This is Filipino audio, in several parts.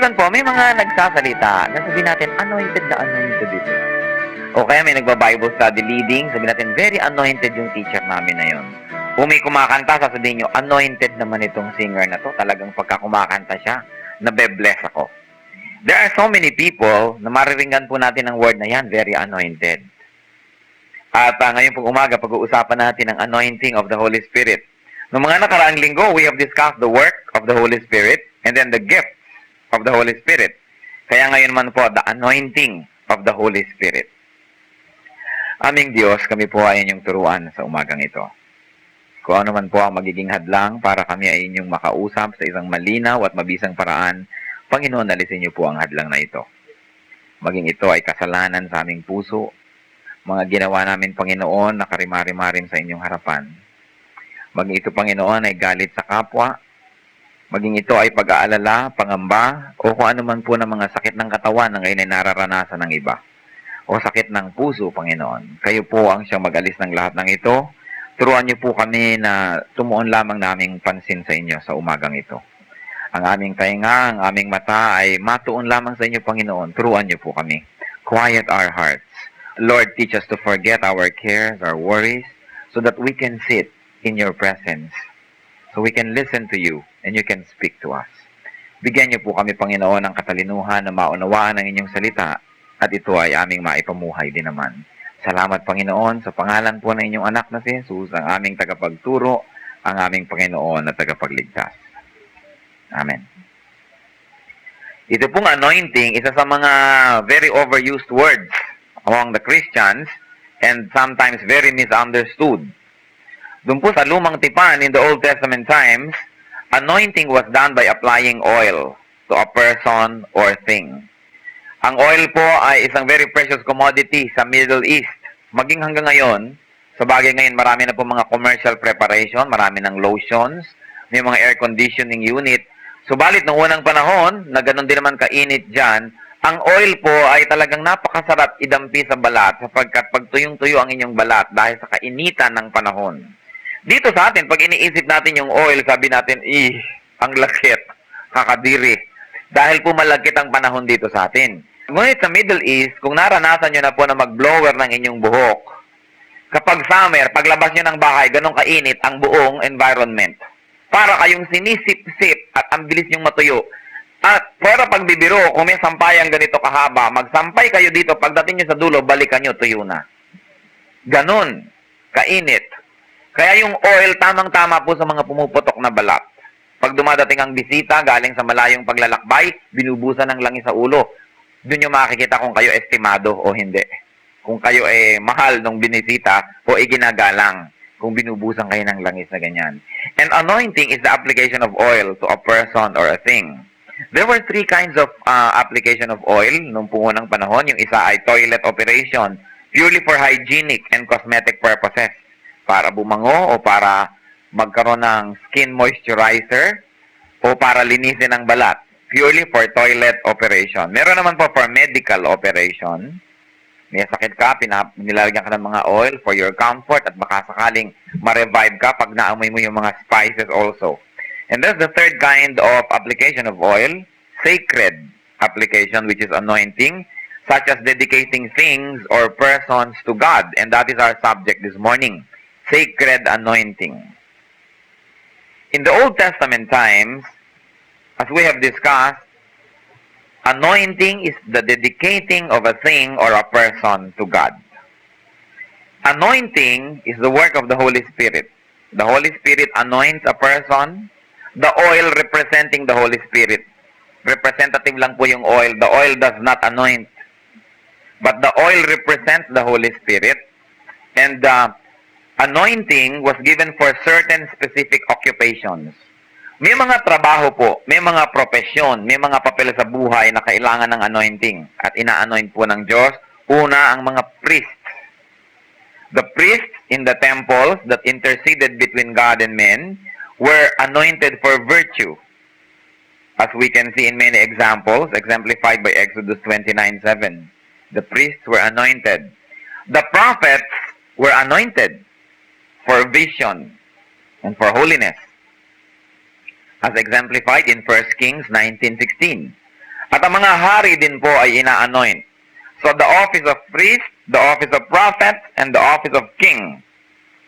minsan po, may mga nagsasalita na sabihin natin, anointed na anointed ito. O kaya may nagba-Bible study leading, sabihin natin, very anointed yung teacher namin na yun. O may kumakanta, sasabihin nyo, anointed naman itong singer na to. Talagang pagka kumakanta siya, nabe-bless ako. There are so many people na mariringgan po natin ang word na yan, very anointed. At ngayon pong umaga, pag-uusapan natin ang anointing of the Holy Spirit. Noong mga nakaraang linggo, we have discussed the work of the Holy Spirit and then the gift of the Holy Spirit. Kaya ngayon man po, the anointing of the Holy Spirit. Aming Diyos, kami po ay inyong turuan sa umagang ito. Kung ano man po ang magiging hadlang para kami ay inyong makausap sa isang malinaw at mabisang paraan, Panginoon, alisin niyo po ang hadlang na ito. Maging ito ay kasalanan sa aming puso, mga ginawa namin, Panginoon, na karimari-marim sa inyong harapan. Maging ito, Panginoon, ay galit sa kapwa, maging ito ay pag-aalala, pangamba, o kung ano man po ng mga sakit ng katawan na ngayon ay nararanasan ng iba. O sakit ng puso, Panginoon. Kayo po ang siyang mag-alis ng lahat ng ito. Turuan niyo po kami na tumuon lamang naming pansin sa inyo sa umagang ito. Ang aming tainga, ang aming mata ay matuon lamang sa inyo, Panginoon. Turuan niyo po kami. Quiet our hearts. Lord, teach us to forget our cares, our worries, so that we can sit in your presence. So we can listen to you and you can speak to us. Bigyan niyo po kami, Panginoon, ng katalinuhan na maunawaan ang inyong salita at ito ay aming maipamuhay din naman. Salamat, Panginoon, sa pangalan po ng inyong anak na si Jesus, ang aming tagapagturo, ang aming Panginoon at tagapagligtas. Amen. Ito pong anointing, isa sa mga very overused words among the Christians and sometimes very misunderstood. Doon po sa lumang tipan in the Old Testament times, anointing was done by applying oil to a person or thing. Ang oil po ay isang very precious commodity sa Middle East. Maging hanggang ngayon, sa bagay ngayon marami na po mga commercial preparation, marami ng lotions, may mga air conditioning unit. Subalit noong unang panahon, na ganun din naman kainit dyan, ang oil po ay talagang napakasarap idampi sa balat sapagkat pag tuyong-tuyo ang inyong balat dahil sa kainitan ng panahon. Dito sa atin, pag iniisip natin yung oil, sabi natin, ang lakit, kakadiri. Dahil po malagkit ang panahon dito sa atin. Ngunit sa Middle East, kung naranasan nyo na po na mag-blower ng inyong buhok, kapag summer, paglabas nyo ng bahay, ganun kainit ang buong environment. Para kayong sinisip-sip at ang bilis nyong matuyo. At para pagbibiro, kung may sampayang ganito kahaba, magsampay kayo dito, pagdating nyo sa dulo, balikan nyo, tuyo na. Ganun, kainit. Kaya yung oil, tamang-tama po sa mga pumuputok na balat. Pag dumadating ang bisita, galing sa malayong paglalakbay, binubusan ng langis sa ulo. Doon nyo makikita kung kayo estimado o hindi. Kung kayo mahal nung binisita o iginagalang kung binubusan kayo ng langis na ganyan. And anointing is the application of oil to a person or a thing. There were three kinds of application of oil nung unang panahon. Yung isa ay toilet operation, purely for hygienic and cosmetic purposes. Para bumango o para magkaroon ng skin moisturizer o para linisin ang balat. Purely for toilet operation. Meron naman po for medical operation. May sakit ka, nilalagyan ka ng mga oil for your comfort at baka sakaling ma-revive ka pag naamoy mo yung mga spices also. And there's the third kind of application of oil, sacred application, which is anointing, such as dedicating things or persons to God. And that is our subject this morning, sacred anointing. In the Old Testament times, as we have discussed, anointing is the dedicating of a thing or a person to God. Anointing is the work of the Holy Spirit. The Holy Spirit anoints a person, the oil representing the Holy Spirit. Representative lang po yung oil. The oil does not anoint. But the oil represents the Holy Spirit. And the anointing was given for certain specific occupations. May mga trabaho po, may mga profesyon, may mga papel sa buhay na kailangan ng anointing at ina-anoint po ng Diyos. Una, ang mga priests. The priests in the temples that interceded between God and men were anointed for virtue. As we can see in many examples, exemplified by Exodus 29:7. The priests were anointed. The prophets were anointed for vision and for holiness, as exemplified in 1 Kings 19:16. At ang mga hari din po ay ina-anoint. So the office of priest, the office of prophet, and the office of king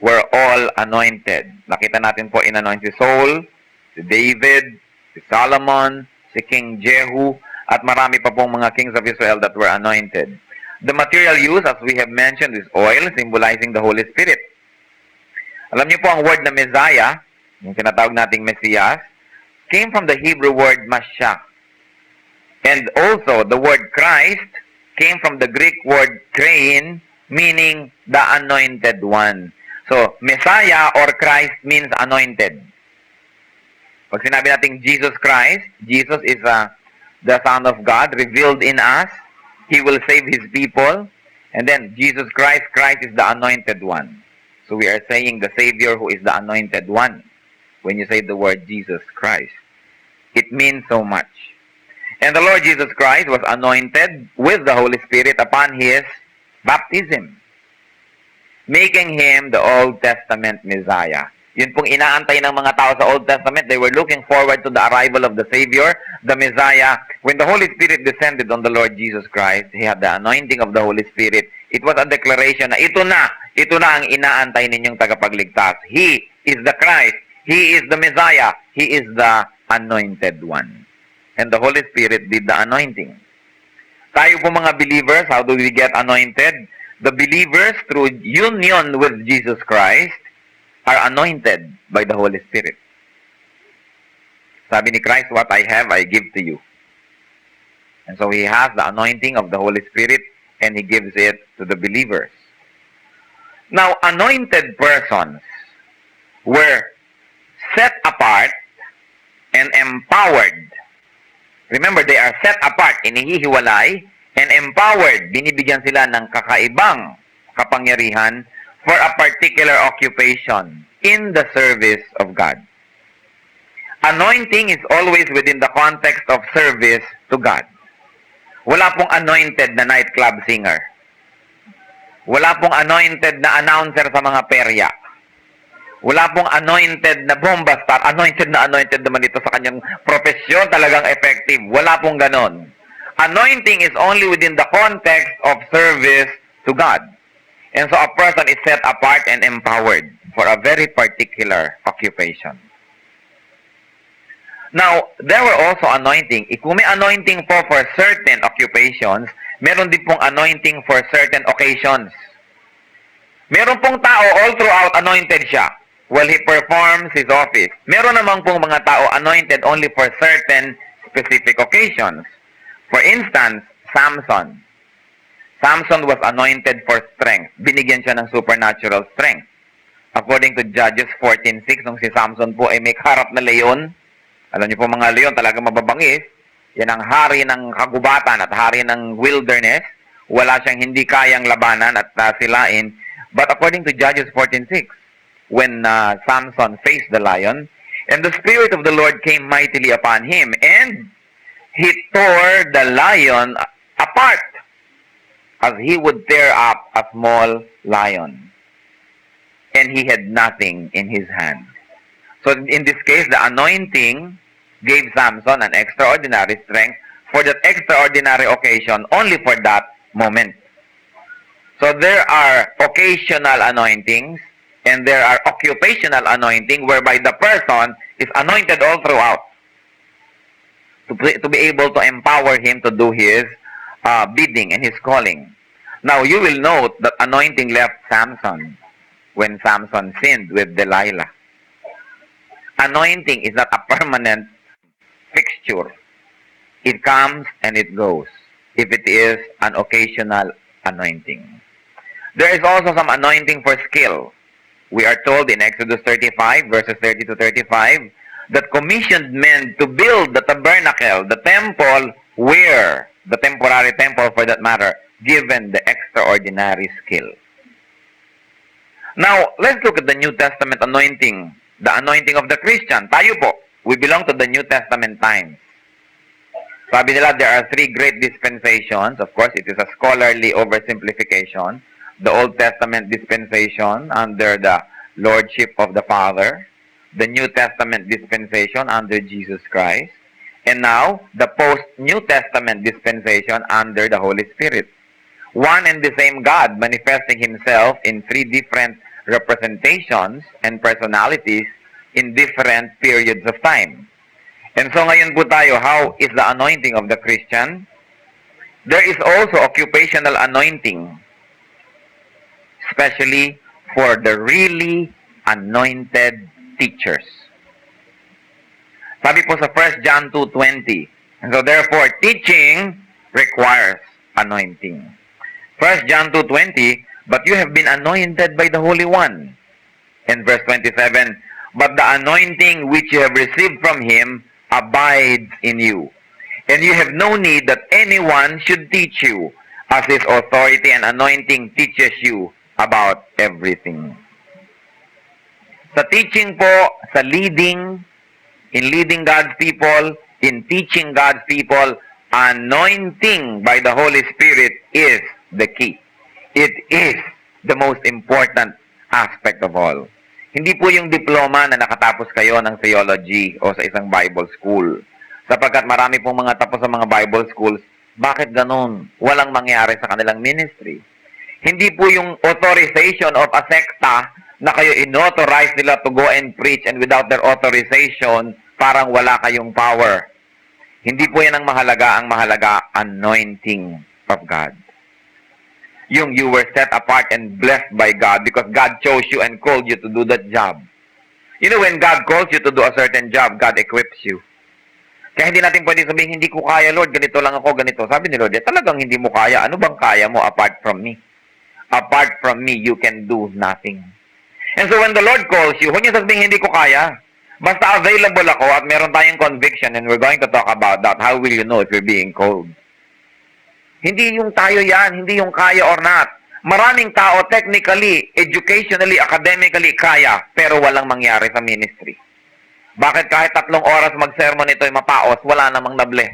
were all anointed. Nakita natin po in-anoint si Saul, si David, si Solomon, si King Jehu, at marami pa pong mga kings of Israel that were anointed. The material used, as we have mentioned, is oil, symbolizing the Holy Spirit. Alam niyo po ang word na Messiah, yung tinatawag nating Mesias, came from the Hebrew word Mashiach. And also, the word Christ came from the Greek word Krein, meaning the anointed one. So, Messiah or Christ means anointed. Pag sinabi natin Jesus Christ, Jesus is the Son of God revealed in us. He will save His people. And then, Jesus Christ, Christ is the anointed one. So, we are saying the Savior who is the anointed one. When you say the word Jesus Christ, it means so much. And the Lord Jesus Christ was anointed with the Holy Spirit upon His baptism, making Him the Old Testament Messiah. Yun pong inaantay ng mga tao sa Old Testament. They were looking forward to the arrival of the Savior, the Messiah. When the Holy Spirit descended on the Lord Jesus Christ, He had the anointing of the Holy Spirit. It was a declaration na ito na ang inaantay ninyong tagapagligtas. He is the Christ. He is the Messiah. He is the anointed one. And the Holy Spirit did the anointing. Tayo po mga believers, how do we get anointed? The believers, through union with Jesus Christ, are anointed by the Holy Spirit. Sabi ni Christ, what I have, I give to you. And so He has the anointing of the Holy Spirit and He gives it to the believers. Now, anointed persons were set apart and empowered. Remember, they are set apart, inihihiwalay, and empowered. Binibigyan sila ng kakaibang kapangyarihan for a particular occupation in the service of God. Anointing is always within the context of service to God. Wala pong anointed na nightclub singer. Wala pong anointed na announcer sa mga perya. Wala pong anointed na bomba star. Anointed naman ito sa kanyang profesyon, talagang effective. Wala pong ganon. Anointing is only within the context of service to God. And so a person is set apart and empowered for a very particular occupation. Now, there were also anointing. Kung may anointing po for certain occupations, meron din pong anointing for certain occasions. Meron pong tao all throughout anointed siya while he performs his office. Meron naman pong mga tao anointed only for certain specific occasions. For instance, Samson. Samson was anointed for strength. Binigyan siya ng supernatural strength. According to Judges 14:6, nung si Samson po ay may harap na leon, alam niyo po mga leon talaga mababangis, yan ang hari ng kagubatan at hari ng wilderness. Wala siyang hindi kayang labanan at silain. But according to Judges 14:6, when Samson faced the lion, and the Spirit of the Lord came mightily upon him, and he tore the lion apart, as he would tear up a small lion. And he had nothing in his hand. So in this case, the anointing gave Samson an extraordinary strength for that extraordinary occasion, only for that moment. So there are occasional anointings, and there are occupational anointing, whereby the person is anointed all throughout to be able to empower him to do his bidding and his calling. Now, you will note that anointing left Samson when Samson sinned with Delilah. Anointing is not a permanent fixture. It comes and it goes if it is an occasional anointing. There is also some anointing for skill. We are told in Exodus 35, verses 30 to 35, that commissioned men to build the tabernacle, the temple, where the temporary temple for that matter, given the extraordinary skill. Now, let's look at the New Testament anointing, the anointing of the Christian. Tayo po, we belong to the New Testament times. Sabi nila, there are three great dispensations. Of course, it is a scholarly oversimplification. The Old Testament dispensation under the lordship of the Father, the New Testament dispensation under Jesus Christ, and now the post-New Testament dispensation under the Holy Spirit. One and the same God manifesting Himself in three different representations and personalities in different periods of time. And so ngayon po tayo, how is the anointing of the Christian? There is also occupational anointing, especially for the really anointed teachers. Sabi po sa 1 John 2:20, and so therefore, teaching requires anointing. 1 John 2:20, but you have been anointed by the Holy One. And verse 27, but the anointing which you have received from Him abides in you. And you have no need that anyone should teach you, as His authority and anointing teaches you about everything. Sa teaching po, sa leading, in leading God's people, in teaching God's people, anointing by the Holy Spirit is the key. It is the most important aspect of all. Hindi po yung diploma na nakatapos kayo ng theology o sa isang Bible school. Sapagkat marami pong mga tapos sa mga Bible schools, bakit ganun? Walang mangyari sa kanilang ministry. Hindi po yung authorization of a secta na kayo inauthorize nila to go and preach, and without their authorization, parang wala kayong power. Hindi po yan ang mahalaga, anointing of God. Yung you were set apart and blessed by God because God chose you and called you to do that job. You know, when God calls you to do a certain job, God equips you. Kaya hindi natin pwede sabihin, hindi ko kaya, Lord, ganito lang ako, ganito. Sabi ni Lord, talagang hindi mo kaya. Ano bang kaya mo apart from me? Apart from me, you can do nothing. And so when the Lord calls you, huwag niyo sabihin, hindi ko kaya. Basta available ako at meron tayong conviction, and we're going to talk about that. How will you know if you're being called? Hindi yung tayo yan, hindi yung kaya or not. Maraming tao technically, educationally, academically kaya, pero walang mangyari sa ministry. Bakit kahit 3 oras mag-sermon ito ay mapaos, wala namang nable?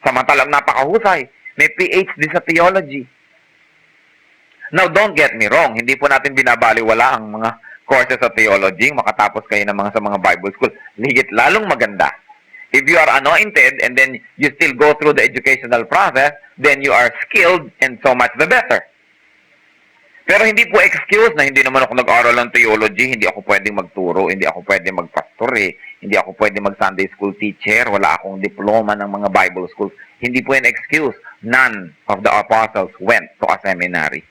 Samantalang napakahusay, may PhD sa theology. Now, don't get me wrong, hindi po natin binabaliwala ang mga courses sa theology, makatapos kayo ng sa mga Bible school. Higit lalong maganda. If you are anointed and then you still go through the educational process, then you are skilled and so much the better. Pero hindi po excuse na hindi naman ako nag-aral ng theology, hindi ako pwedeng magturo, hindi ako pwedeng magpastor, hindi ako pwedeng mag-Sunday school teacher, wala akong diploma ng mga Bible schools. Hindi po yan excuse. None of the apostles went to a seminary.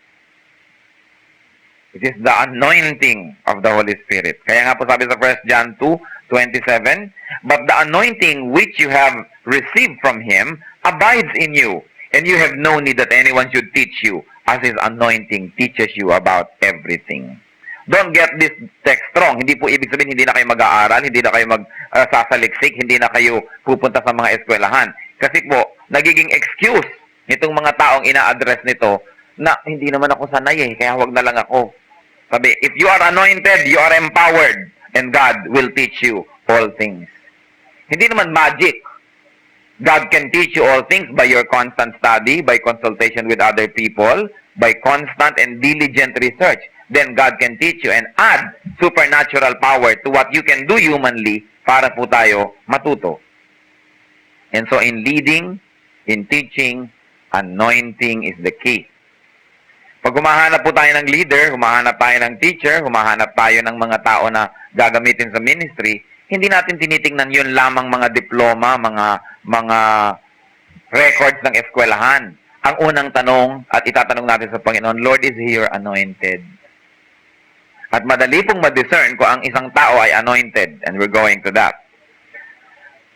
It is the anointing of the Holy Spirit. Kaya nga po sabi sa 1 John 2:27, but the anointing which you have received from Him abides in you, and you have no need that anyone should teach you, as His anointing teaches you about everything. Don't get this text wrong. Hindi po ibig sabihin hindi na kayo mag-aaral, hindi na kayo magsasaliksik, hindi na kayo pupunta sa mga eskwelahan. Kasi po, nagiging excuse nitong mga taong ina-address nito na hindi naman ako sanay kaya wag na lang ako. Sabi, if you are anointed, you are empowered, and God will teach you all things. Hindi naman magic. God can teach you all things by your constant study, by consultation with other people, by constant and diligent research. Then God can teach you and add supernatural power to what you can do humanly para po tayo matuto. And so in leading, in teaching, anointing is the key. Pag humahanap po tayo ng leader, humahanap tayo ng teacher, humahanap tayo ng mga tao na gagamitin sa ministry, hindi natin tinitingnan yun lamang mga diploma, mga records ng eskwelahan. Ang unang tanong at itatanong natin sa Panginoon, Lord, is He your anointed? At madali pong ma-discern kung ang isang tao ay anointed, and we're going to that.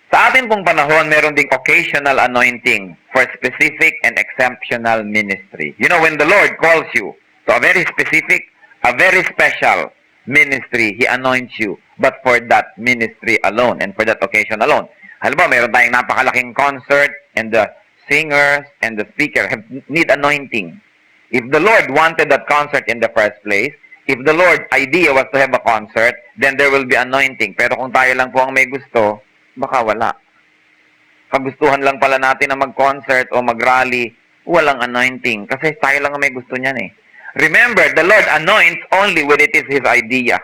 Sa atin pong panahon, meron ding occasional anointing for specific and exceptional ministry. You know, when the Lord calls you to a very specific, a very special ministry, He anoints you, but for that ministry alone and for that occasion alone. Halimbawa, meron tayong napakalaking concert and the singers and the speaker need anointing. If the Lord wanted that concert in the first place, if the Lord's idea was to have a concert, then there will be anointing. Pero kung tayo lang po ang may gusto, baka wala. Kagustuhan lang pala natin na mag-concert o mag-rally, walang anointing. Kasi tayo lang ang may gusto niyan eh. Remember, the Lord anoints only when it is His idea.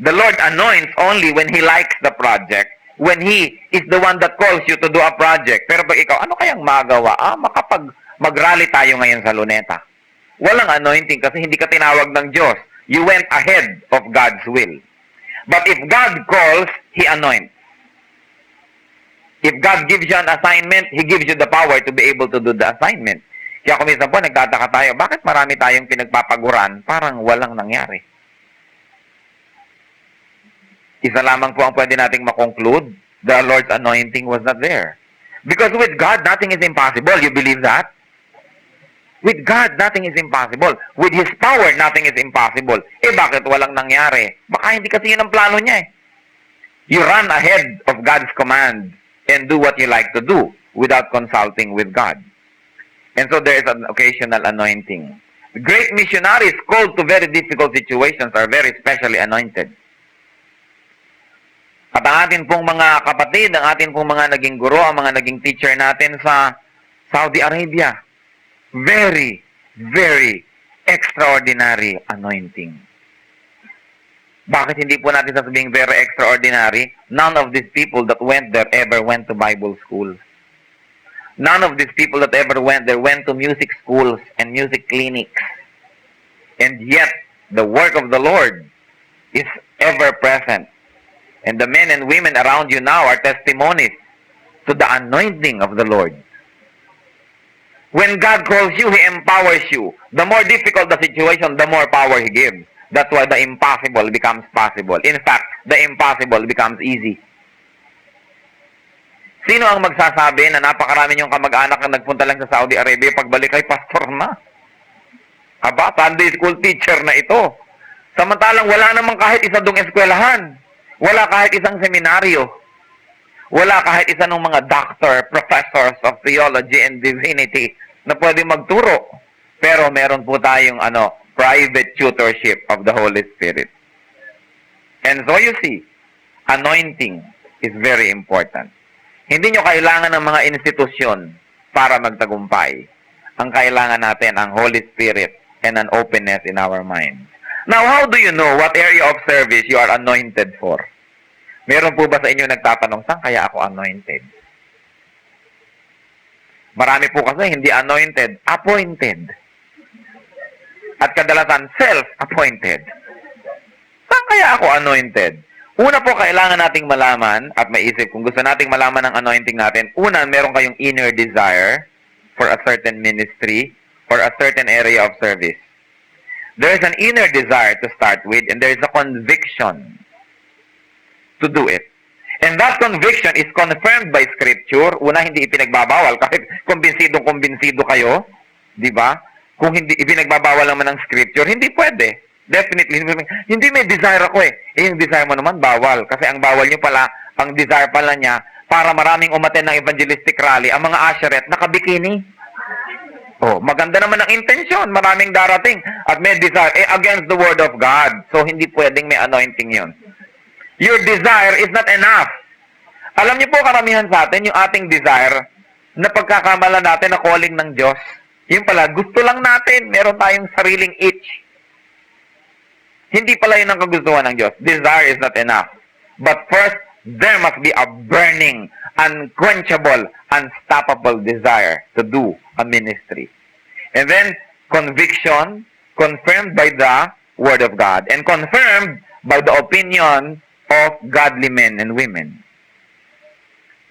The Lord anoints only when He likes the project, when He is the one that calls you to do a project. Pero pag ikaw, ano kayang magawa? Mag-rally tayo ngayon sa Luneta. Walang anointing kasi hindi ka tinawag ng Diyos. You went ahead of God's will. But if God calls, He anoints. If God gives you an assignment, He gives you the power to be able to do the assignment. Kaya kung minsan po, nagtataka tayo, bakit marami tayong pinagpapaguran, parang walang nangyari? Isa lamang po ang pwede nating makonclude, the Lord's anointing was not there. Because with God, nothing is impossible. You believe that? With God, nothing is impossible. With His power, nothing is impossible. Bakit walang nangyari? Baka hindi kasi yun ang plano niya eh. You run ahead of God's command and do what you like to do without consulting with God. And so there is an occasional anointing. Great missionaries called to very difficult situations are very specially anointed. At ang atin pong mga kapatid, ang atin pong mga naging guro, ang mga naging teacher natin sa Saudi Arabia, very, very extraordinary anointing. Bakit hindi po natin sasabihin very extraordinary? None of these people that went there ever went to Bible school. None of these people that ever went there went to music schools and music clinics. And yet, the work of the Lord is ever present. And the men and women around you now are testimonies to the anointing of the Lord. When God calls you, He empowers you. The more difficult the situation, the more power He gives. That's why the impossible becomes possible. In fact, the impossible becomes easy. Sino ang magsasabi na napakarami niyong kamag-anak na nagpunta lang sa Saudi Arabia, pagbalik ay pastor na? Aba, Sunday school teacher na ito. Samantalang wala namang kahit isa dong eskwelahan. Wala kahit isang seminaryo. Wala kahit isa ng mga doctor, professors of theology and divinity na pwede magturo. Pero meron po tayong private tutorship of the Holy Spirit. And so you see, anointing is very important. Hindi nyo kailangan ng mga institusyon para magtagumpay. Ang kailangan natin ang Holy Spirit and an openness in our minds. Now, how do you know what area of service you are anointed for? Meron po ba sa inyo nagtatanong, saan kaya ako anointed? Marami po kasi hindi anointed, appointed. At kadalasan, self-appointed. Saan kaya ako anointed? Una po, kailangan nating malaman at maisip kung gusto nating malaman ang anointing natin. Una, meron kayong inner desire for a certain ministry or a certain area of service. There is an inner desire to start with and there is a conviction to do it. And that conviction is confirmed by Scripture. Una, hindi ipinagbabawal. Kahit kumbinsidong-kumbinsido kayo, di ba? Kung hindi ipinagbabawal naman ng Scripture, hindi pwede. Definitely. Hindi may desire ako eh. Yung desire mo naman, bawal. Kasi ang bawal nyo pala, ang desire pala niya, para maraming umaten ng evangelistic rally, ang mga usherette, nakabikini. Oh, maganda naman ang intensyon. Maraming darating. At may desire, against the word of God. So, hindi pwedeng may anointing yun. Your desire is not enough. Alam niyo po, karamihan sa atin, yung ating desire, na pagkakamala natin na calling ng Diyos, yun pala, gusto lang natin, meron tayong sariling itch. Hindi pala yun ang kagustuhan ng Diyos. Desire is not enough. But first, there must be a burning, unquenchable, unstoppable desire to do a ministry. And then, conviction, confirmed by the Word of God, and confirmed by the opinion of godly men and women.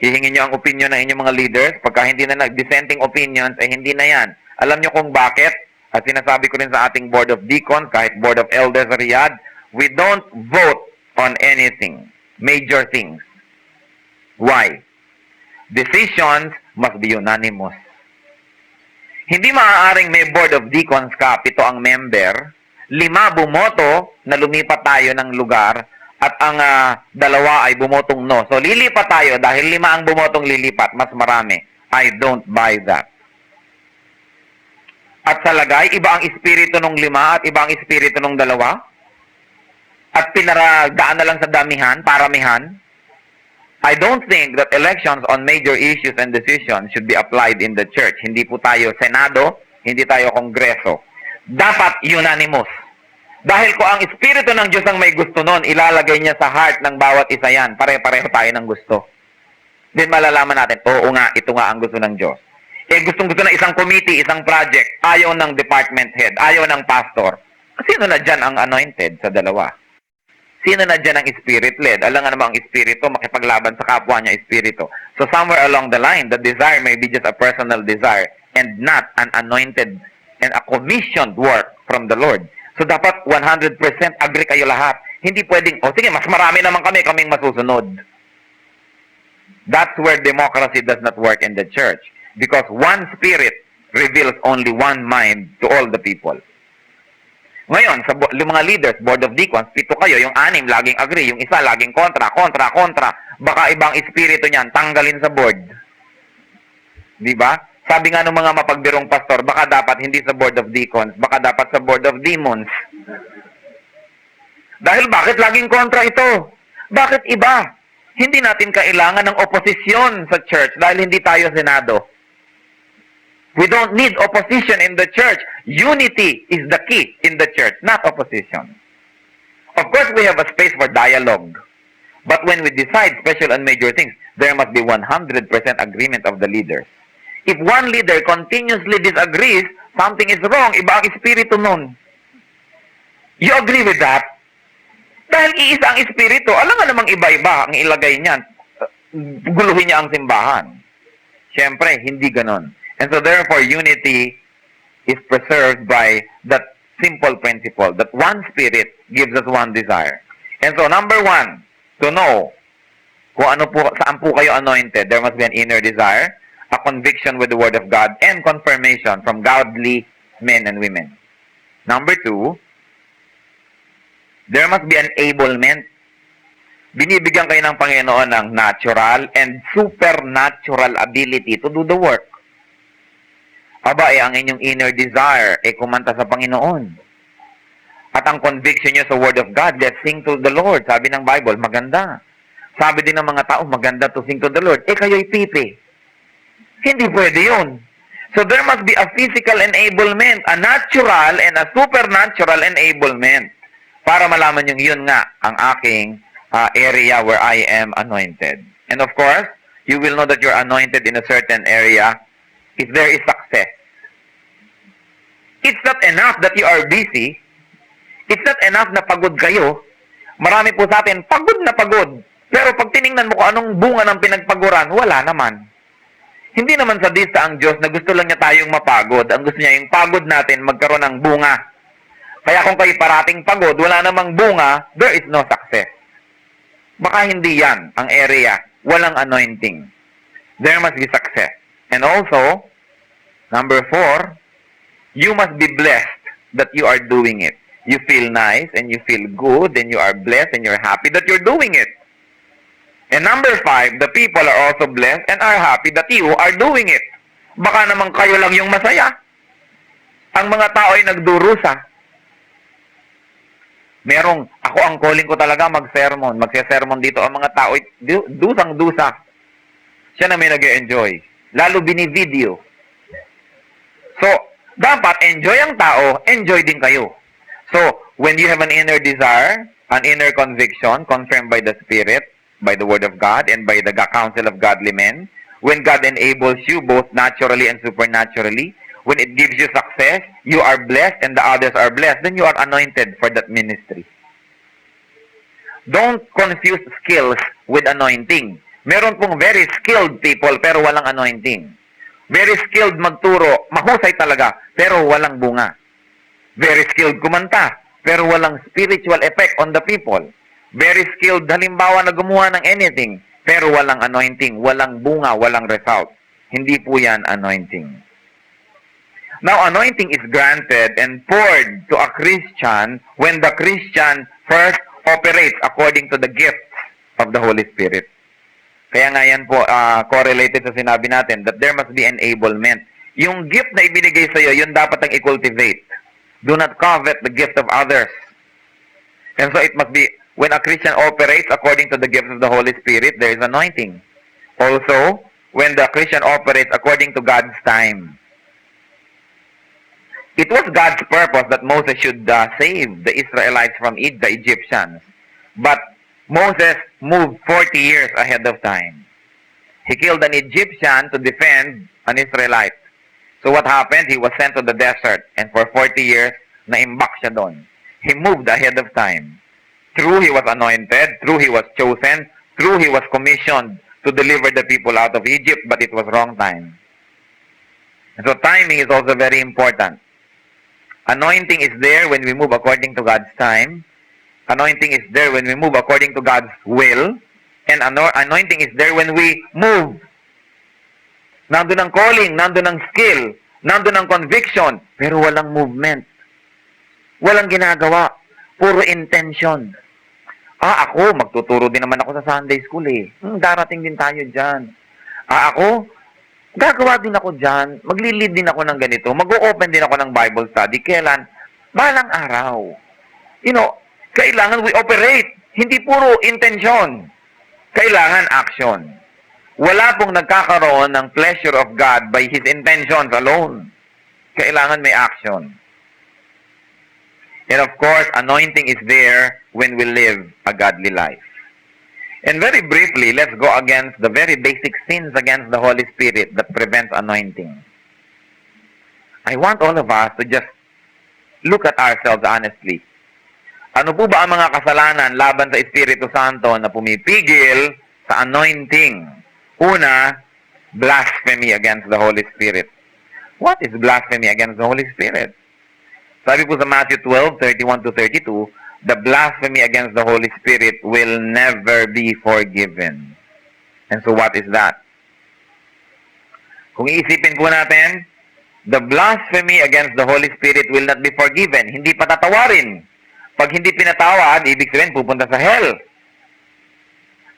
Hihingin nyo ang opinion ng inyong mga leaders. Pagka hindi na dissenting opinions, hindi na yan. Alam nyo kung bakit? At sinasabi ko rin sa ating Board of Deacons, kahit Board of Elders sa Riyadh, we don't vote on anything, major things. Why? Decisions must be unanimous. Hindi maaaring may Board of Deacons ka, 7 ang member, 5 bumoto na lumipat tayo ng lugar, at ang 2 ay bumotong no. So, lilipat tayo dahil 5 ang bumotong lilipat, mas marami. I don't buy that. At sa lagay, iba ang espiritu ng 5 at iba ang espiritu ng 2. At pinaragaan na lang sa damihan, paramihan. I don't think that elections on major issues and decisions should be applied in the church. Hindi po tayo Senado, hindi tayo Kongreso. Dapat unanimous. Dahil ko ang Espiritu ng Diyos ang may gusto nun, ilalagay niya sa heart ng bawat isa yan. Pare-pareho tayo ng gusto. Then malalaman natin, oo nga, ito nga ang gusto ng Diyos. Gustong-gusto ng isang committee, isang project, ayaw ng department head, ayaw ng pastor. Sino na dyan ang anointed sa dalawa? Sino na dyan ang spirit-led? Alam nga naman ang espiritu, makipaglaban sa kapwa niya espiritu. So somewhere along the line, the desire may be just a personal desire and not an anointed and a commissioned work from the Lord. So dapat 100% agree kayo lahat. Hindi pwedeng, sige, mas marami naman kaming masusunod. That's where democracy does not work in the church. Because one spirit reveals only one mind to all the people. Ngayon, sa mga leaders, board of deacons, 7 kayo, yung 6 laging agree, yung isa laging kontra. Baka ibang espiritu niyan, tanggalin sa board. Di ba? Sabi nga ng mga mapagbirong pastor, baka dapat hindi sa board of deacons, baka dapat sa board of demons. Dahil bakit laging kontra ito? Bakit iba? Hindi natin kailangan ng oposisyon sa church dahil hindi tayo senado. We don't need opposition in the church. Unity is the key in the church, not opposition. Of course, we have a space for dialogue. But when we decide special and major things, there must be 100% agreement of the leaders. If one leader continuously disagrees, something is wrong. Iba ang espiritu nun. You agree with that? Dahil iisa ang espiritu, alam nga namang iba-iba ang ilagay niyan. Guluhin niya ang simbahan. Siyempre, hindi ganon. And so therefore, unity is preserved by that simple principle that one spirit gives us one desire. And so number 1, to know kung saan po kayo anointed, there must be an inner desire, a conviction with the Word of God, and confirmation from godly men and women. Number 2, there must be enablement. Binibigyan kayo ng Panginoon ng natural and supernatural ability to do the work. Aba, ang inyong inner desire, kumanta sa Panginoon. At ang conviction nyo sa Word of God, let's sing to the Lord. Sabi ng Bible, maganda. Sabi din ng mga tao, maganda to sing to the Lord. Kayo'y pipi. Hindi pwede yun. So there must be a physical enablement, a natural and a supernatural enablement. Para malaman yung yun nga, ang aking area where I am anointed. And of course, you will know that you're anointed in a certain area if there is success. It's not enough that you are busy. It's not enough na pagod kayo. Marami po sa atin, pagod na pagod. Pero pag tiningnan mo kung anong bunga ng pinagpaguran, wala naman. Hindi naman sadista ang Diyos na gusto lang niya tayong mapagod. Ang gusto niya yung pagod natin magkaroon ng bunga. Kaya kung kayo parating pagod, wala namang bunga, there is no success. Baka hindi yan ang area. Walang anointing. There must be success. And also, number 4, you must be blessed that you are doing it. You feel nice and you feel good and you are blessed and you're happy that you're doing it. And number 5, the people are also blessed and are happy that you are doing it. Baka naman kayo lang yung masaya. Ang mga tao ay nagdurusa. Ako ang calling ko talaga mag-sermon. Magse-sermon dito ang mga tao ay dusang-dusa. Siya na may nag-enjoy. Lalo binivideo. So, dapat enjoy ang tao, enjoy din kayo. So, when you have an inner desire, an inner conviction, confirmed by the Spirit, by the Word of God, and by the counsel of godly men, when God enables you both naturally and supernaturally, when it gives you success, you are blessed and the others are blessed, then you are anointed for that ministry. Don't confuse skills with anointing. Meron pong very skilled people pero walang anointing. Very skilled magturo, mahusay talaga, pero walang bunga. Very skilled kumanta, pero walang spiritual effect on the people. Very skilled, halimbawa na gumawa ng anything, pero walang anointing, walang bunga, walang result. Hindi po yan anointing. Now, anointing is granted and poured to a Christian when the Christian first operates according to the gifts of the Holy Spirit. Kaya nga yan po correlated sa sinabi natin that there must be enablement. Yung gift na ibinigay sa iyo, yun dapat ang i-cultivate. Do not covet the gift of others. And so it must be, when a Christian operates according to the gifts of the Holy Spirit, there is anointing. Also, when the Christian operates according to God's time. It was God's purpose that Moses should save the Israelites from the Egyptians. But Moses moved 40 years ahead of time. He killed an Egyptian to defend an Israelite. So what happened? He was sent to the desert, and for 40 years, naimbak siya doon. He moved ahead of time. True, he was anointed. True, he was chosen. True, he was commissioned to deliver the people out of Egypt, but it was wrong time. So timing is also very important. Anointing is there when we move according to God's time. Anointing is there when we move according to God's will. And anointing is there when we move. Nandun ang calling, nandun ang skill, nandun ang conviction, pero walang movement. Walang ginagawa. Puro intention. Ako, magtuturo din naman ako sa Sunday school eh. Darating din tayo dyan. Ako, gagawa din ako dyan. Magli-lead din ako ng ganito. Mag-o-open din ako ng Bible study. Kailan? Balang araw. Kailangan we operate. Hindi puro intention. Kailangan action. Wala pong nagkakaroon ng pleasure of God by His intentions alone. Kailangan may action. And of course, anointing is there when we live a godly life. And very briefly, let's go against the very basic sins against the Holy Spirit that prevents anointing. I want all of us to just look at ourselves honestly. Ano po ba ang mga kasalanan laban sa Espiritu Santo na pumipigil sa anointing? Una, blasphemy against the Holy Spirit. What is blasphemy against the Holy Spirit? Sabi po sa Matthew 12:31-32, the blasphemy against the Holy Spirit will never be forgiven. And so what is that? Kung iisipin po natin, the blasphemy against the Holy Spirit will not be forgiven. Hindi patatawarin. Pag hindi pinatawad, ibig sabihin pupunta sa hell.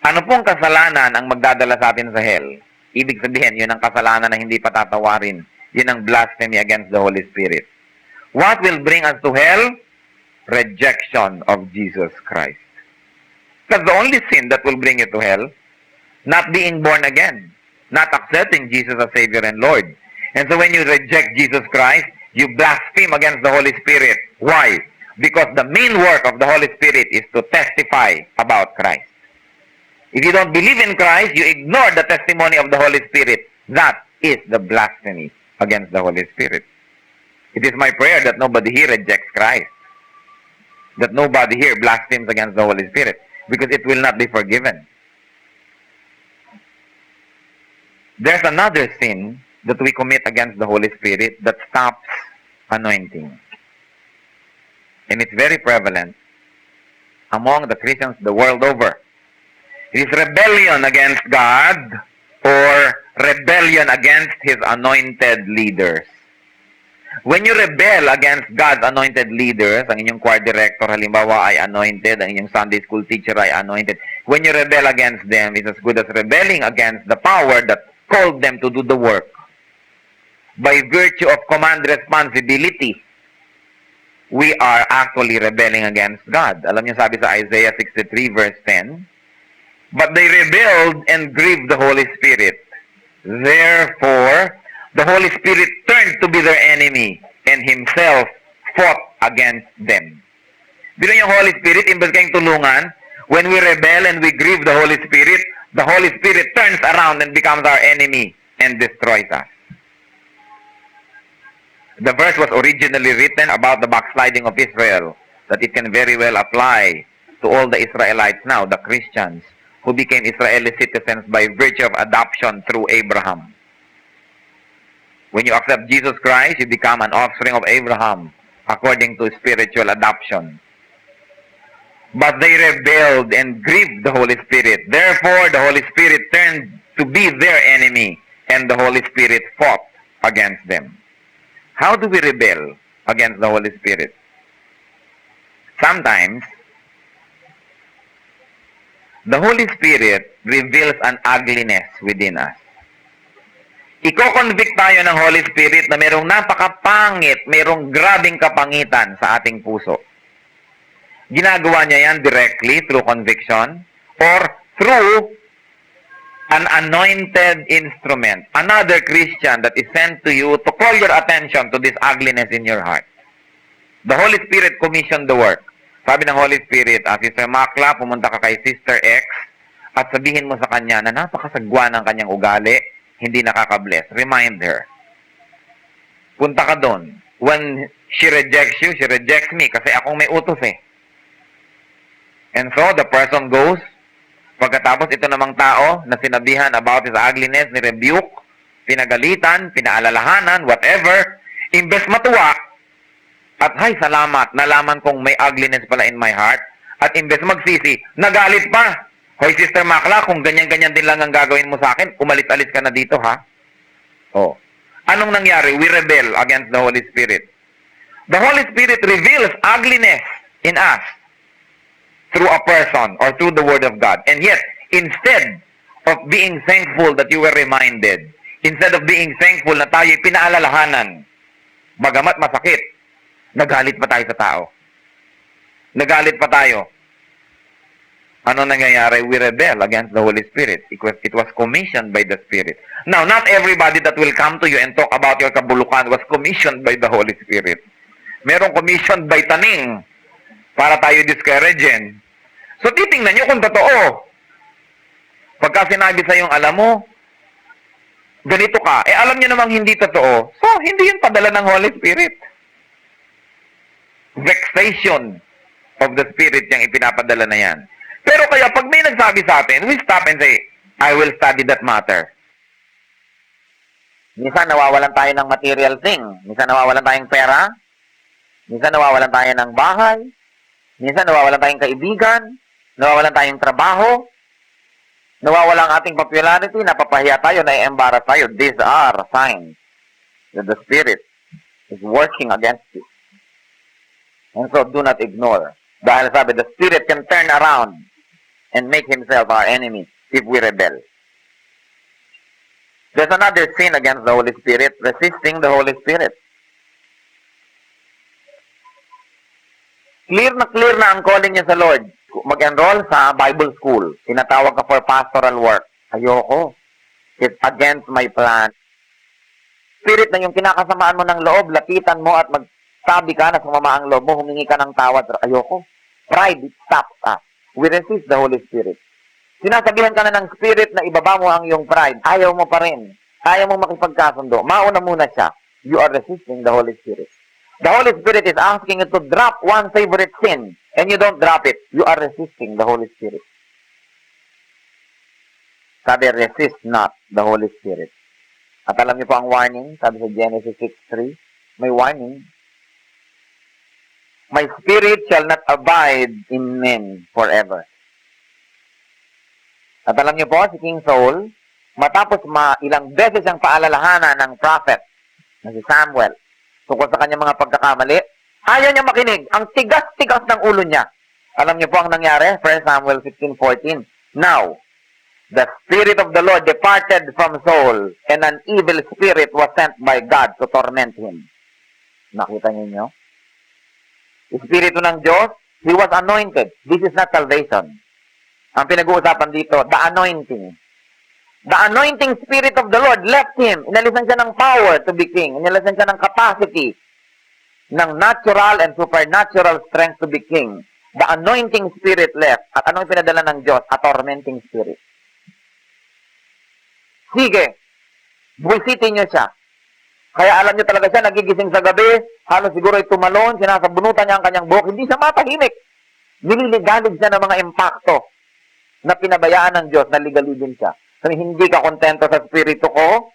Ano pong kasalanan ang magdadala sa atin sa hell? Ibig sabihin, yun ang kasalanan na hindi patatawarin. Yun ang blasphemy against the Holy Spirit. What will bring us to hell? Rejection of Jesus Christ. That's the only sin that will bring you to hell. Not being born again. Not accepting Jesus as Savior and Lord. And so when you reject Jesus Christ, you blaspheme against the Holy Spirit. Why? Because the main work of the Holy Spirit is to testify about Christ. If you don't believe in Christ, you ignore the testimony of the Holy Spirit. That is the blasphemy against the Holy Spirit. It is my prayer that nobody here rejects Christ. That nobody here blasphemes against the Holy Spirit. Because it will not be forgiven. There's another sin that we commit against the Holy Spirit that stops anointing. And it's very prevalent among the Christians the world over. It is rebellion against God or rebellion against His anointed leaders. When you rebel against God's anointed leaders, ang inyong choir director halimbawa ay anointed, ang inyong Sunday school teacher ay anointed, when you rebel against them, it's as good as rebelling against the power that called them to do the work. By virtue of command responsibility, we are actually rebelling against God. Alam niyo sabi sa Isaiah 63 verse 10, but they rebelled and grieved the Holy Spirit. Therefore, the Holy Spirit turned to be their enemy and Himself fought against them. Bilo yung Holy Spirit, imbes kayong tulungan, when we rebel and we grieve the Holy Spirit turns around and becomes our enemy and destroys us. The verse was originally written about the backsliding of Israel, that it can very well apply to all the Israelites now, the Christians, who became Israeli citizens by virtue of adoption through Abraham. When you accept Jesus Christ, you become an offspring of Abraham according to spiritual adoption. But they rebelled and grieved the Holy Spirit. Therefore, the Holy Spirit turned to be their enemy and the Holy Spirit fought against them. How do we rebel against the Holy Spirit? Sometimes, the Holy Spirit reveals an ugliness within us. Iko-convict tayo ng Holy Spirit na mayroong napakapangit, mayroong grabing kapangitan sa ating puso. Ginagawa niya yan directly through conviction or through an anointed instrument, another Christian that is sent to you to call your attention to this ugliness in your heart. The Holy Spirit commissioned the work. Sabi ng Holy Spirit, Sister Makla, pumunta ka kay Sister X at sabihin mo sa kanya na napakasagwa ng kanyang ugali, hindi nakaka-bless. Remind her. Punta ka doon. When she rejects you, she rejects me kasi akong may utos eh. And so, the person goes. Pagkatapos, ito namang tao na sinabihan about his ugliness, ni-rebuke, pinagalitan, pinaalalahanan, whatever, imbes matuwa, at hay, salamat, nalaman kong may ugliness pala in my heart, at imbes magsisi, nagalit pa. Hoy, Sister Makla, kung ganyan-ganyan din lang ang gagawin mo sa akin, umalis-alis ka na dito, ha? Oh. Anong nangyari? We rebel against the Holy Spirit. The Holy Spirit reveals ugliness in us through a person or through the Word of God. And yet, instead of being thankful that you were reminded, instead of being thankful na tayo'y pinaalalahanan, bagamat masakit, nagalit pa tayo sa tao. Nagalit pa tayo. Ano nangyayari? We rebel against the Holy Spirit. It was commissioned by the Spirit. Now, not everybody that will come to you and talk about your kabulukan was commissioned by the Holy Spirit. Merong commissioned by taning para tayo discouraging. So, titingnan nyo kung totoo. Pagka sinabi sa yung alam mo, ganito ka, alam nyo namang hindi totoo. So, hindi yun padala ng Holy Spirit. Vexation of the Spirit yung ipinapadala na yan. Pero kaya pag may nagsabi sa atin, we stop and say, I will study that matter. Minsan nawawalan tayo ng material thing. Minsan nawawalan tayong pera. Minsan nawawalan tayo ng bahay. Minsan nawawalan tayong kaibigan. Nawawalan tayong trabaho. Nawawalan ang ating popularity. Napapahiya tayo, na-embarrass tayo. These are signs that the Spirit is working against you. And so do not ignore. Dahil sabi, the Spirit can turn around and make himself our enemy if we rebel. There's another sin against the Holy Spirit, resisting the Holy Spirit. Clear na ang calling niya sa Lord. Mag-enroll sa Bible school. Tinatawag ka for pastoral work. Ayoko. It's against my plan. Spirit na yung kinakasamaan mo ng loob, lapitan mo at magsabi ka na sumama ang loob mo, humingi ka ng tawad. Ayoko. Pride, it stops us. We resist the Holy Spirit. Sinasabihan ka na ng Spirit na ibaba mo ang iyong pride. Ayaw mo pa rin. Ayaw mo makipagkasundo. Mauna muna siya. You are resisting the Holy Spirit. The Holy Spirit is asking you to drop one favorite sin and you don't drop it. You are resisting the Holy Spirit. Sabi, resist not the Holy Spirit. At alam niyo po ang warning? Sabi sa Genesis 6:3, may warning. My spirit shall not abide in men forever. At alam niyo po, si King Saul, matapos ilang beses ang paalalahanan ng prophet na si Samuel tungkol sa kanyang mga pagkakamali, ayaw niya makinig. Ang tigas-tigas ng ulo niya. Alam niyo po ang nangyari? 1 Samuel 15:14. Now, the Spirit of the Lord departed from Saul, and an evil spirit was sent by God to torment him. Nakita niyo? Espiritu ng Diyos, he was anointed. This is not salvation. Ang pinag-uusapan dito, the anointing. The anointing spirit of the Lord left him. Inalisan siya ng power to be king. Inalisan siya ng capacity, ng natural and supernatural strength to be king. The anointing spirit left. At anong pinadala ng Diyos? A tormenting spirit. Sige, buwisitin niyo siya. Kaya alam niyo talaga siya, nagigising sa gabi, halos siguro ay tumalon, sinasabunutan niya ang kanyang buhok, hindi siya matahimik. Nililigalig siya ng mga impacto na pinabayaan ng Diyos, naligaligin siya. Kung hindi ka kontento sa spirito ko,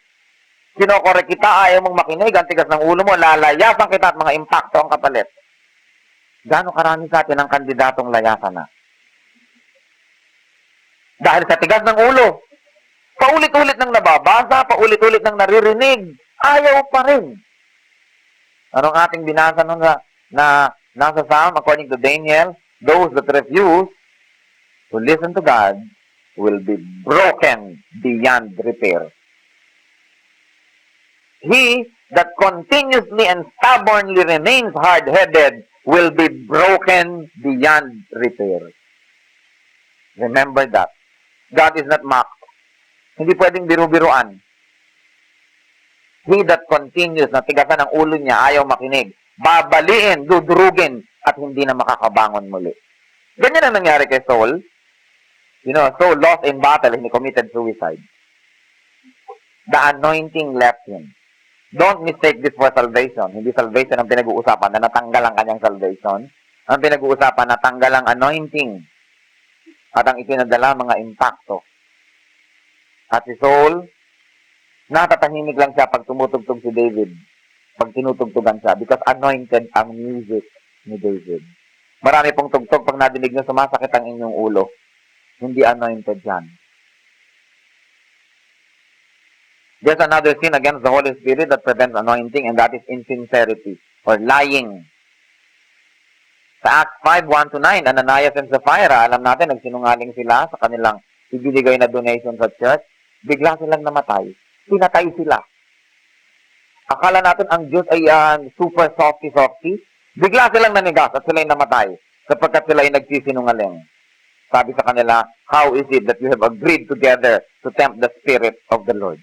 kinokorek kita, ayaw mong makinig, ang tigas ng ulo mo, lalayasan kita at mga impacto ang kapalit. Gaano karami sa atin ang kandidatong layasan na? Dahil sa tigas ng ulo, paulit-ulit nang nababasa, paulit-ulit nang naririnig, ayaw pa rin. Anong ating binasa nun na nasa Psalm, according to Daniel, those that refuse to listen to God will be broken beyond repair. He that continuously and stubbornly remains hard-headed will be broken beyond repair. Remember that. God is not mocked. Hindi pwedeng biru-biruan. He that continues na tigasan ang ulo niya, ayaw makinig, babaliin, dudurugin, at hindi na makakabangon muli. Ganyan ang nangyari kay Saul. You know, Saul lost in battle and he committed suicide. The anointing left him. Don't mistake this for salvation. Hindi salvation ang pinag-uusapan na natanggal ang kanyang salvation. Ang pinag-uusapan na natanggal ang anointing at ang ipinadala mga impacto. At si Saul, natatahimik lang siya pag tumutugtog si David. Pag tinutugtugan siya. Because anointed ang music ni David. Marami pong tugtog pag nadinig nyo sumasakit ang inyong ulo. Hindi anointed yan. There's another sin against the Holy Spirit that prevents anointing, and that is insincerity or lying. Sa Acts 5:1-9, Ananias and Sapphira, alam natin, nagsinungaling sila sa kanilang ibinigay na donation sa church. Bigla silang namatay. Pinatay sila. Akala natin ang Diyos ay super softy-softy. Bigla silang nanigas at sila'y namatay sapagkat sila'y nagsisinungaling. Sabi sa kanila, how is it that you have agreed together to tempt the Spirit of the Lord?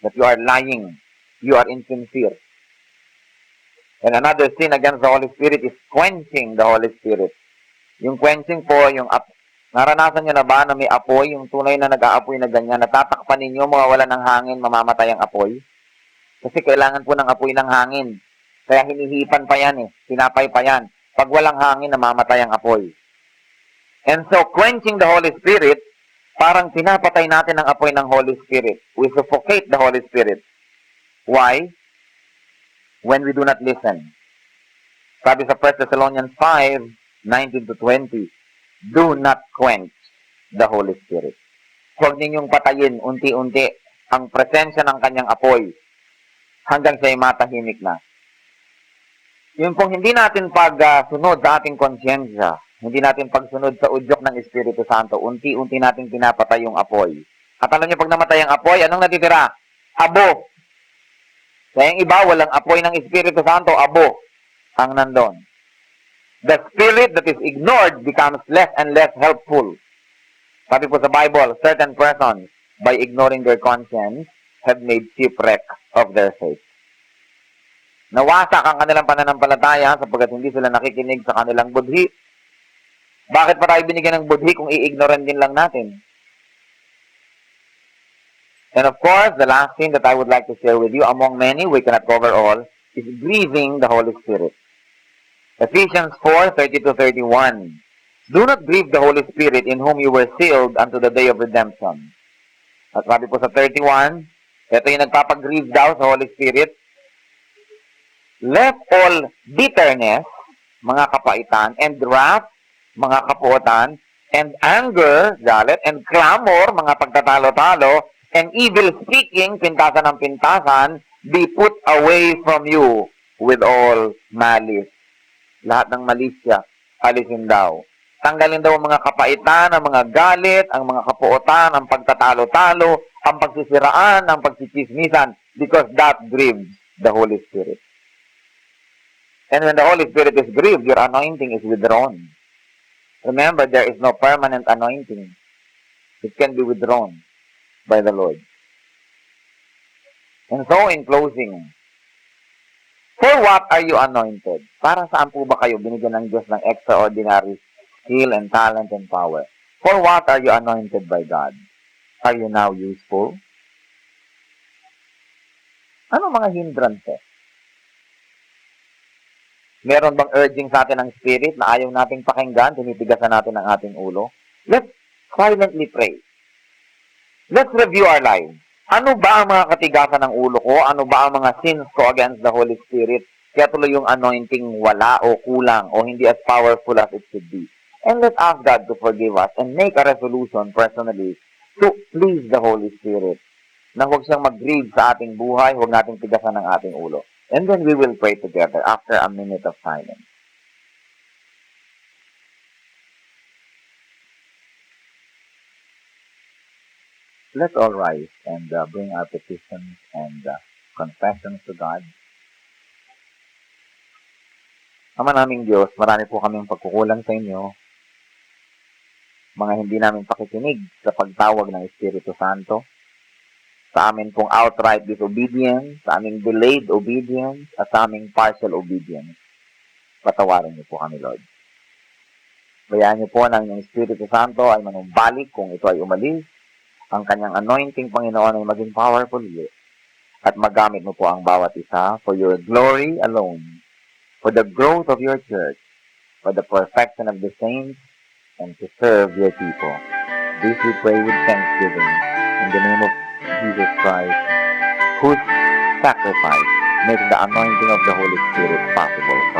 That you are lying. You are insincere. And another sin against the Holy Spirit is quenching the Holy Spirit. Yung quenching po, naranasan nyo na ba na may apoy, yung tunay na nag-aapoy na ganyan, natatakpan ninyo, mawawala ng hangin, mamamatay ang apoy? Kasi kailangan po ng apoy ng hangin. Kaya hinihipan pa yan Pinapay pa yan. Pag walang hangin, namamatay ang apoy. And so, quenching the Holy Spirit, parang pinapatay natin ang apoy ng Holy Spirit. We suffocate the Holy Spirit. Why? When we do not listen. Sabi sa 1 Thessalonians 5:19-20, do not quench the Holy Spirit. Huwag ninyong patayin unti-unti ang presensya ng kanyang apoy hanggang siya'y matahimik na. Yun pong hindi natin pagsunod sa ating konsyensya, hindi natin pagsunod sa udyok ng Espiritu Santo, unti-unti natin pinapatay yung apoy. At alam niyo, pag namatay ang apoy, anong natitira? Abo. Kaya yung iba, walang apoy ng Espiritu Santo, abo ang nandun. The spirit that is ignored becomes less and less helpful. Sabi po sa Bible, certain persons, by ignoring their conscience, have made shipwreck of their faith. Nawasak ang kanilang pananampalataya sapagkat hindi sila nakikinig sa kanilang budhi. Bakit pa tayo binigyan ng budhi kung i-ignoran din lang natin? And of course, the last thing that I would like to share with you, among many, we cannot cover all, is grieving the Holy Spirit. Ephesians 4:30-31. Do not grieve the Holy Spirit in whom you were sealed unto the day of redemption. At sabi po sa 31, ito yung nagpapag-grieve daw sa Holy Spirit. Let all bitterness, mga kapaitan, and wrath, mga kapuotan, and anger, galit, and clamor, mga pagtatalo-talo, and evil speaking, pintasan ng pintasan, be put away from you with all malice. Lahat ng malisya, alisin daw. Tanggalin daw ang mga kapaitan, ang mga galit, ang mga kapuotan, ang pagtatalo-talo, ang pagsisiraan, ang pagsichismisan, because that grieves the Holy Spirit. And when the Holy Spirit is grieved, your anointing is withdrawn. Remember, there is no permanent anointing. It can be withdrawn by the Lord. And so, in closing, for what are you anointed? Para saan po ba kayo binigyan ng Diyos ng extraordinary skill and talent and power? For what are you anointed by God? Are you now useful? Ano mga hindrances? Meron bang urging sa atin ng Spirit na ayaw nating pakinggan, tinitigasan natin ang ating ulo? Let's silently pray. Let's review our lives. Ano ba ang mga katigasan ng ulo ko? Ano ba ang mga sins ko against the Holy Spirit? Kaya tuloy yung anointing wala o kulang o hindi as powerful as it should be. And let's ask God to forgive us and make a resolution personally to please the Holy Spirit. Na huwag siyang mag-grieve sa ating buhay, huwag nating tigasan ng ating ulo. And then we will pray together after a minute of silence. Let's all rise and bring our petitions and confessions to God. Ama naming Diyos, marami po kaming pagkukulang sa inyo. Mga hindi namin pakikinig sa pagtawag ng Espiritu Santo. sa amin pong outright disobedience, sa aming delayed obedience, at sa aming partial obedience. Patawarin niyo po kami, Lord. Bayaan niyo po ng inyong Espiritu Santo ay manumbalik kung ito ay umalis. Ang kanyang anointing, Panginoon, ay maging powerful ulit. At magamit mo po ang bawat isa for your glory alone, for the growth of your church, for the perfection of the saints, and to serve your people. This we pray with thanksgiving in the name of Jesus Christ, whose sacrifice makes the anointing of the Holy Spirit possible.